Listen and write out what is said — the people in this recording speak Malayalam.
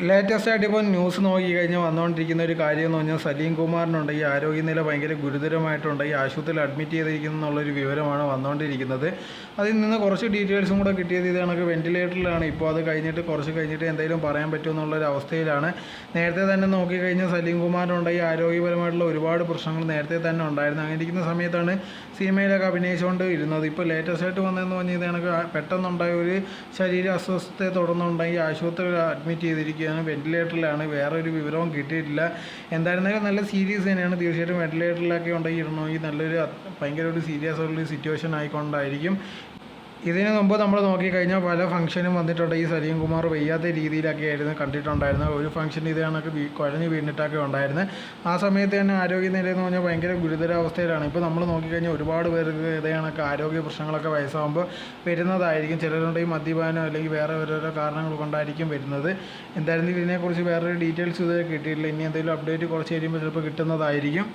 ലേറ്റസ്റ്റ് ആയിട്ട് ഇപ്പോൾ ന്യൂസ് നോക്കിക്കഴിഞ്ഞാൽ വന്നുകൊണ്ടിരിക്കുന്ന ഒരു കാര്യം എന്ന് പറഞ്ഞാൽ സലീം കുമാറിനുണ്ട് ഈ ആരോഗ്യനില ഭയങ്കര ഗുരുതരമായിട്ടുണ്ട്, ഈ ആശുപത്രിയിൽ അഡ്മിറ്റ് ചെയ്തിരിക്കുന്നു എന്നുള്ളൊരു വിവരമാണ് വന്നുകൊണ്ടിരിക്കുന്നത്. അതിൽ നിന്ന് കുറച്ച് ഡീറ്റെയിൽസും കൂടെ കിട്ടിയത് ഇത് കണക്ക് വെന്റിലേറ്ററിലാണ്. ഇപ്പോൾ അത് കഴിഞ്ഞിട്ട് കുറച്ച് കഴിഞ്ഞിട്ട് എന്തെങ്കിലും പറയാൻ പറ്റുമെന്നുള്ളൊരു അവസ്ഥയിലാണ്. നേരത്തെ തന്നെ നോക്കിക്കഴിഞ്ഞാൽ സലീം കുമാറിനുണ്ട് ഈ ആരോഗ്യപരമായിട്ടുള്ള ഒരുപാട് പ്രശ്നങ്ങൾ നേരത്തെ തന്നെ ഉണ്ടായിരുന്നു. അങ്ങനെ ഇരിക്കുന്ന സമയത്താണ് സിനിമയിലൊക്കെ അഭിനയിച്ചുകൊണ്ട് ഇരുന്നത്. ഇപ്പോൾ ലേറ്റസ്റ്റ് ആയിട്ട് വന്നതെന്ന് പറഞ്ഞാൽ ഇത് കണക്ക് പെട്ടെന്നുണ്ടായ ഒരു ശരീര അസ്വസ്ഥതയെ തുടർന്നുണ്ടായി ആശുപത്രിയിൽ അഡ്മിറ്റ് ചെയ്തിരിക്കുക, വെന്റിലേറ്ററിലാണ്. വേറെ ഒരു വിവരവും കിട്ടിയിട്ടില്ല. എന്തായിരുന്നാലും നല്ല സീരിയസ് തന്നെയാണ്. തീർച്ചയായിട്ടും വെന്റിലേറ്ററിലൊക്കെ ഉണ്ടെങ്കിൽ ഇടണമെങ്കിൽ നല്ലൊരു ഭയങ്കര ഒരു സീരിയസ് ആയിട്ടുള്ള സിറ്റുവേഷൻ ആയിക്കൊണ്ടായിരിക്കും. ഇതിനു മുമ്പ് നമ്മൾ നോക്കിക്കഴിഞ്ഞാൽ പല ഫംഗ്ഷനും വന്നിട്ടുണ്ട്. ഈ സലീം കുമാർ വയ്യാത്ത രീതിയിലൊക്കെ ആയിരുന്നു കണ്ടിട്ടുണ്ടായിരുന്നത്. ഒരു ഫംഗ്ഷൻ ഇത് കണക്ക് കുഴഞ്ഞ് വീണിട്ടൊക്കെ ഉണ്ടായിരുന്നു. ആ സമയത്ത് തന്നെ ആരോഗ്യനില എന്ന് പറഞ്ഞാൽ ഭയങ്കര ഗുരുതരാവസ്ഥയിലാണ്. ഇപ്പോൾ നമ്മൾ നോക്കിക്കഴിഞ്ഞാൽ ഒരുപാട് പേർക്ക് ഇതേ കണക്ക് ആരോഗ്യ പ്രശ്നങ്ങളൊക്കെ വയസ്സാകുമ്പോൾ വരുന്നതായിരിക്കും. ചിലരുണ്ട് ഈ മദ്യപാനം അല്ലെങ്കിൽ വേറെ ഓരോരോ കാരണങ്ങൾ കൊണ്ടായിരിക്കും വരുന്നത്. എന്തായാലും ഇതിനെക്കുറിച്ച് വേറൊരു ഡീറ്റെയിൽസ് ഇതുവരെ കിട്ടിയിട്ടില്ല. ഇനി എന്തെങ്കിലും അപ്ഡേറ്റ് കുറച്ച് കഴിയുമ്പോൾ ചിലപ്പോൾ കിട്ടുന്നതായിരിക്കും.